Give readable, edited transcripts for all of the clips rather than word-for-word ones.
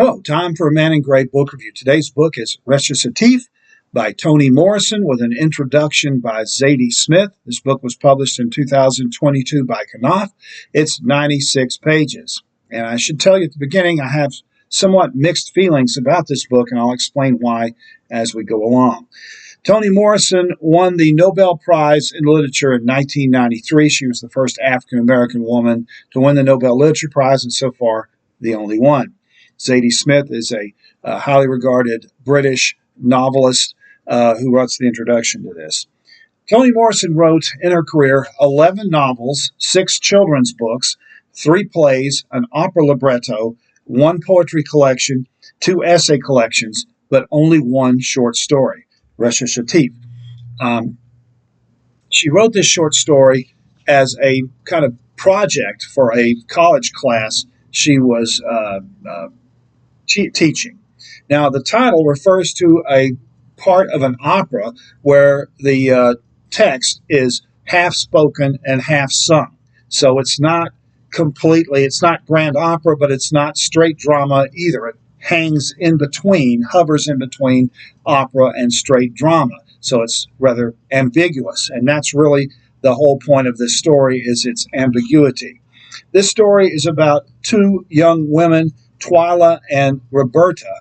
Hello, time for a Man in Gray book review. Today's book is Recitatif by Toni Morrison with an introduction by Zadie Smith. This book was published in 2022 by Knopf. It's 96 pages. And I should tell you at the beginning, I have somewhat mixed feelings about this book, and I'll explain why as we go along. Toni Morrison won the Nobel Prize in Literature in 1993. She was the first African-American woman to win the Nobel Literature Prize, and so far, the only one. Zadie Smith is a highly regarded British novelist who writes the introduction to this. Toni Morrison wrote in her career 11 novels, 6 children's books, 3 plays, an opera libretto, 1 poetry collection, 2 essay collections, but only 1 short story, Recitatif. She wrote this short story as a kind of project for a college class she was teaching. Now, the title refers to a part of an opera where the text is half spoken and half sung. So it's not grand opera, but it's not straight drama either. It hangs in between, hovers in between opera and straight drama. So it's rather ambiguous. And that's really the whole point of this story, is its ambiguity. This story is about 2 young women, Tyla and Roberta,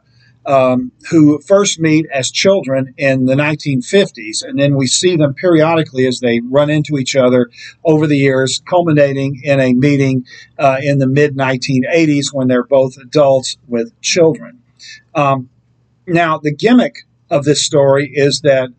who first meet as children in the 1950s, and then we see them periodically as they run into each other over the years, culminating in a meeting in the mid-1980s when they're both adults with children. Now, the gimmick of this story is that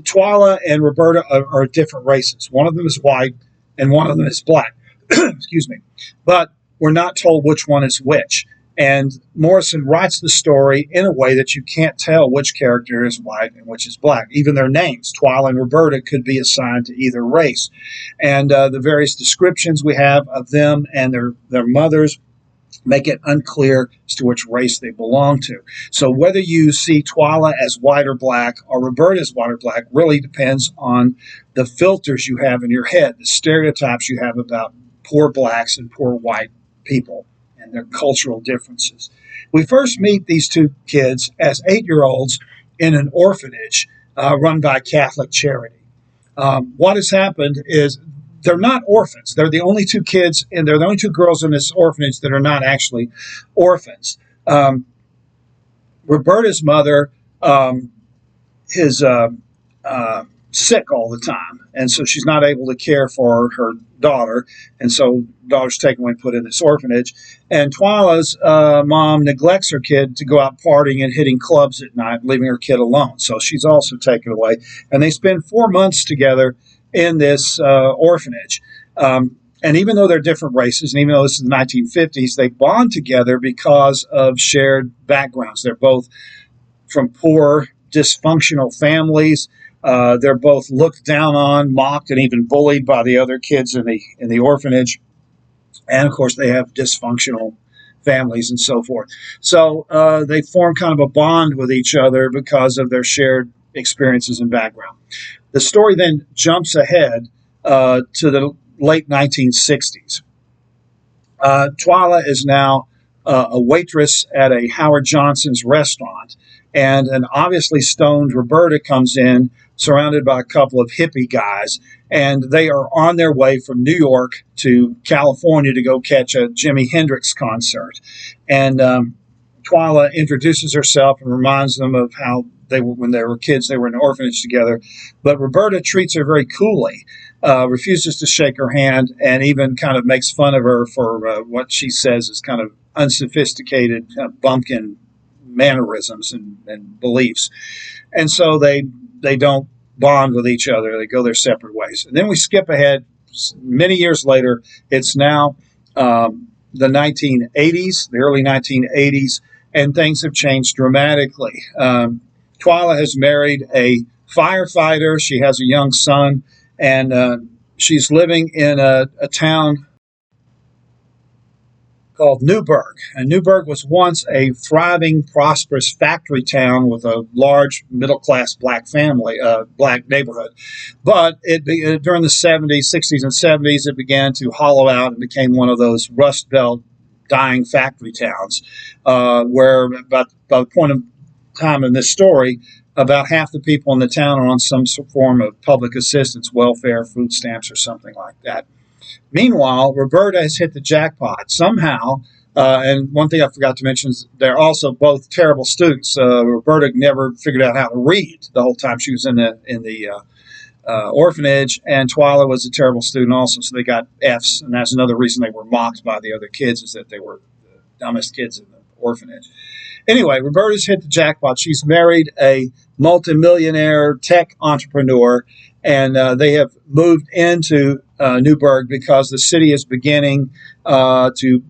Tyla and Roberta are different races. One of them is white and one of them is black. Excuse me. But we're not told which one is which. And Morrison writes the story in a way that you can't tell which character is white and which is black. Even their names, Tyla and Roberta, could be assigned to either race. And the various descriptions we have of them and their mothers make it unclear as to which race they belong to. So whether you see Tyla as white or black or Roberta as white or black really depends on the filters you have in your head, the stereotypes you have about poor blacks and poor white people and their cultural differences. We first meet these 2 kids as 8-year-olds in an orphanage run by Catholic Charity. What has happened is they're not orphans. They're the only 2 kids, and they're the only 2 girls in this orphanage that are not actually orphans. Roberta's mother is sick all the time, and so she's not able to care for her daughter, and so daughter's taken away and put in this orphanage. And Tyla's mom neglects her kid to go out partying and hitting clubs at night, leaving her kid alone. So she's also taken away, and they spend 4 months together in this orphanage. And even though they're different races, and even though this is the 1950s, they bond together because of shared backgrounds. They're both from poor, dysfunctional families. They're both looked down on, mocked, and even bullied by the other kids in the orphanage. And, of course, they have dysfunctional families and so forth. So they form kind of a bond with each other because of their shared experiences and background. The story then jumps ahead to the late 1960s. Tyla is now a waitress at a Howard Johnson's restaurant, and an obviously stoned Roberta comes in, surrounded by a couple of hippie guys, and they are on their way from New York to California to go catch a Jimi Hendrix concert. And Tyla introduces herself and reminds them of how when they were kids, they were in an orphanage together. But Roberta treats her very coolly, refuses to shake her hand, and even kind of makes fun of her for what she says is kind of unsophisticated bumpkin mannerisms and beliefs. And so they don't bond with each other. They go their separate ways. And then we skip ahead many years later. It's now the 1980s, the early 1980s, and things have changed dramatically. Tyla has married a firefighter. She has a young son, and she's living in a town called Newburgh. And Newburgh was once a thriving, prosperous factory town with a large middle-class black neighborhood. But during the 60s and 70s, it began to hollow out and became one of those Rust Belt dying factory towns, where by the point of time in this story, about half the people in the town are on some form of public assistance, welfare, food stamps, or something like that. Meanwhile, Roberta has hit the jackpot somehow. And one thing I forgot to mention is they're also both terrible students. Roberta never figured out how to read the whole time she was in the orphanage, and Tyla was a terrible student also, so they got Fs, and that's another reason they were mocked by the other kids, is that they were the dumbest kids in the orphanage. Anyway, Roberta's hit the jackpot. She's married a multimillionaire tech entrepreneur, and they have moved into Newburgh because the city is beginning to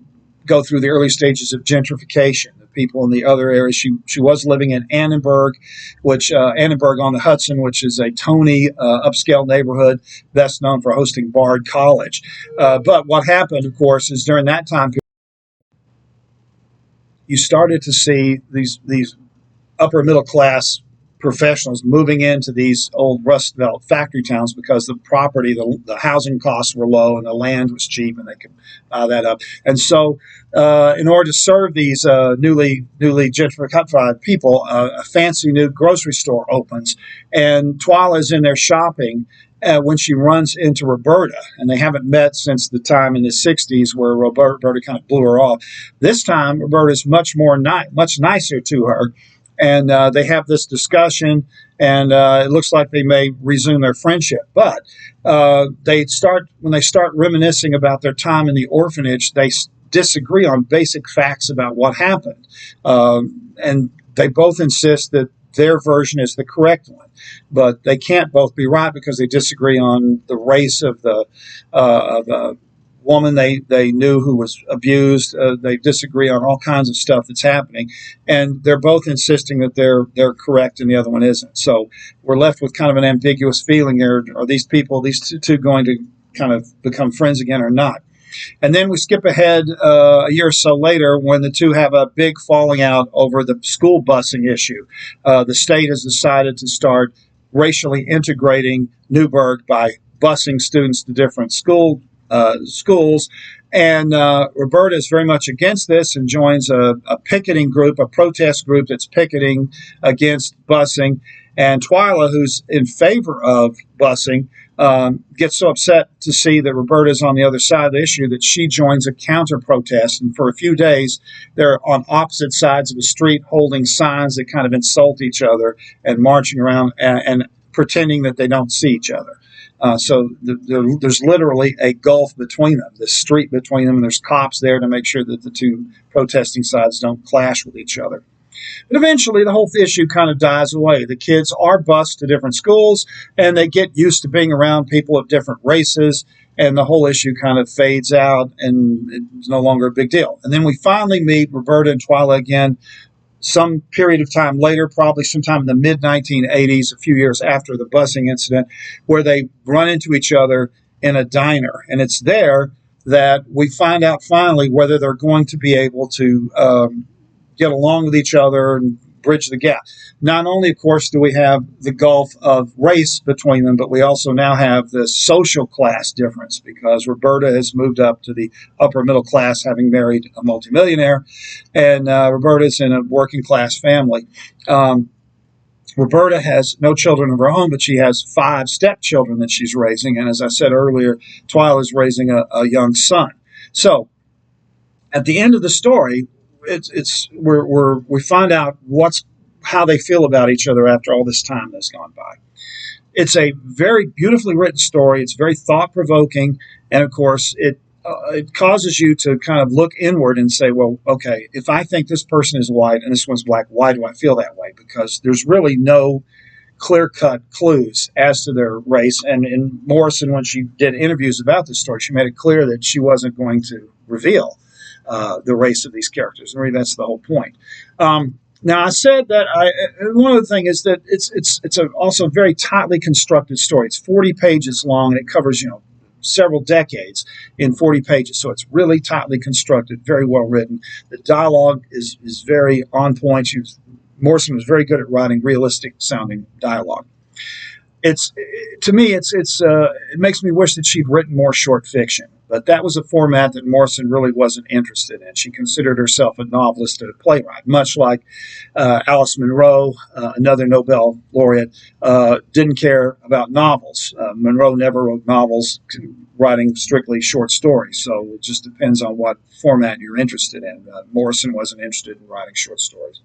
go through the early stages of gentrification. The people in the other areas, she was living in Annenberg, which Annenberg on the Hudson, which is a Tony upscale neighborhood best known for hosting Bard College. But what happened, of course, is during that time period, you started to see these upper middle class professionals moving into these old rust belt factory towns because the property, the housing costs were low and the land was cheap and they could buy that up. And so in order to serve these newly gentrified people, a fancy new grocery store opens, and Tyla is in there shopping when she runs into Roberta, and they haven't met since the time in the 60s where Roberta kind of blew her off. This time, Roberta's much nicer to her, and they have this discussion, and it looks like they may resume their friendship. But when they start reminiscing about their time in the orphanage, they disagree on basic facts about what happened, and they both insist that their version is the correct one, but they can't both be right because they disagree on the race of the woman they knew who was abused. They disagree on all kinds of stuff that's happening, and they're both insisting that they're correct and the other one isn't. So we're left with kind of an ambiguous feeling here. Are these two going to kind of become friends again or not? And then we skip ahead a year or so later when the two have a big falling out over the school busing issue. The state has decided to start racially integrating Newburgh by busing students to different schools. And Roberta is very much against this and joins a picketing group, a protest group that's picketing against busing. And Tyla, who's in favor of busing, gets so upset to see that Roberta is on the other side of the issue that she joins a counter-protest. And for a few days, they're on opposite sides of the street holding signs that kind of insult each other and marching around and pretending that they don't see each other. So there's literally a gulf between them, the street between them, and there's cops there to make sure that the two protesting sides don't clash with each other. But eventually, the whole issue kind of dies away. The kids are bused to different schools, and they get used to being around people of different races, and the whole issue kind of fades out, and it's no longer a big deal. And then we finally meet Roberta and Tyla again some period of time later, probably sometime in the mid-1980s, a few years after the busing incident, where they run into each other in a diner. And it's there that we find out finally whether they're going to be able to get along with each other and bridge the gap. Not only, of course, do we have the gulf of race between them, but we also now have the social class difference because Roberta has moved up to the upper middle class, having married a multimillionaire, and Roberta's in a working class family. Roberta has no children of her own, but she has 5 stepchildren that she's raising, and as I said earlier, Tyla is raising a young son. So, at the end of the story, we find out how they feel about each other after all this time that's gone by. It's a very beautifully written story. It's very thought-provoking, and of course, it causes you to kind of look inward and say, well, okay, if I think this person is white and this one's black, why do I feel that way? Because there's really no clear-cut clues as to their race. And in Morrison, when she did interviews about this story, she made it clear that she wasn't going to reveal the race of these characters. And really, that's the whole point. Now, I said that one other thing is that it's also a very tightly constructed story. It's 40 pages long, and it covers several decades in 40 pages. So it's really tightly constructed, very well written. The dialogue is very on point. Morrison was very good at writing realistic sounding dialogue. To me, it makes me wish that she'd written more short fiction. But that was a format that Morrison really wasn't interested in. She considered herself a novelist and a playwright, much like Alice Munro, another Nobel laureate, didn't care about novels. Munro never wrote novels, writing strictly short stories. So it just depends on what format you're interested in. Morrison wasn't interested in writing short stories.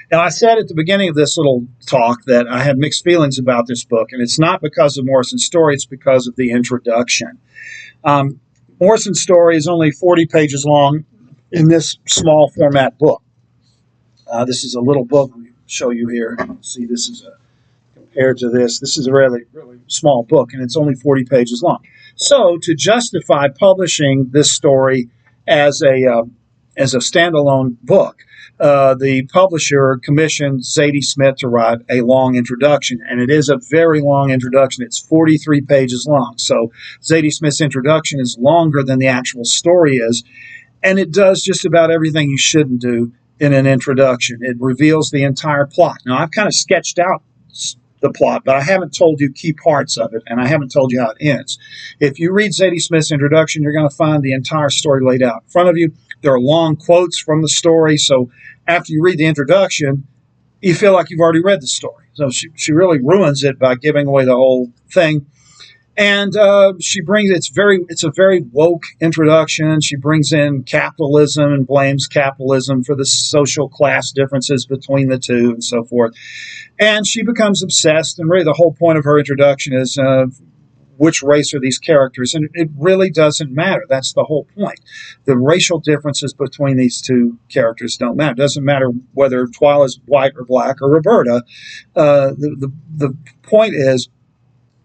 Now, I said at the beginning of this little talk that I had mixed feelings about this book, and it's not because of Morrison's story, it's because of the introduction. Morrison's story is only 40 pages long in this small format book. This is a little book. Let me show you here. See, this is compared to this is a really, really small book, and it's only 40 pages long. So to justify publishing this story as a standalone book, the publisher commissioned Zadie Smith to write a long introduction, and it is a very long introduction. It's 43 pages long. So Zadie Smith's introduction is longer than the actual story is, and it does just about everything you shouldn't do in an introduction. It reveals the entire plot. Now, I've kind of sketched out the plot, but I haven't told you key parts of it, and I haven't told you how it ends. If you read Zadie Smith's introduction, you're going to find the entire story laid out in front of you. There are long quotes from the story, so after you read the introduction, you feel like you've already read the story. So she really ruins it by giving away the whole thing. And she brings it's a very woke introduction. She brings in capitalism and blames capitalism for the social class differences between the two and so forth. And she becomes obsessed. And really, the whole point of her introduction is which race are these characters? And it really doesn't matter. That's the whole point. The racial differences between these two characters don't matter. It doesn't matter whether Twyla's white or black or Roberta. The point is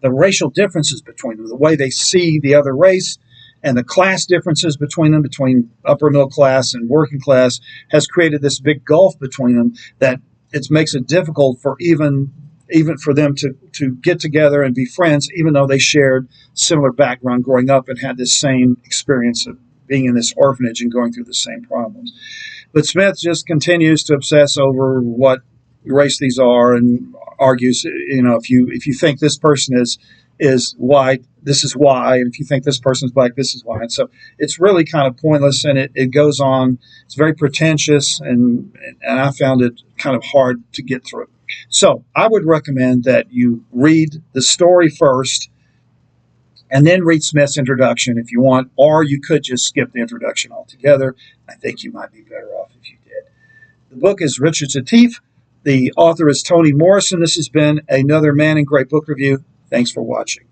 the racial differences between them, the way they see the other race, and the class differences between them, between upper middle class and working class, has created this big gulf between them that it makes it difficult for even for them to get together and be friends, even though they shared similar background growing up and had this same experience of being in this orphanage and going through the same problems. But Smith just continues to obsess over what race these are and argues, if you think this person is white, this is why, and if you think this person's black, this is why. And so it's really kind of pointless, and it goes on. It's very pretentious, and I found it kind of hard to get through. So I would recommend that you read the story first and then read Smith's introduction if you want, or you could just skip the introduction altogether. I think you might be better off if you did. The book is Recitatif. The author is Toni Morrison. This has been another Man in Great Book Review. Thanks for watching.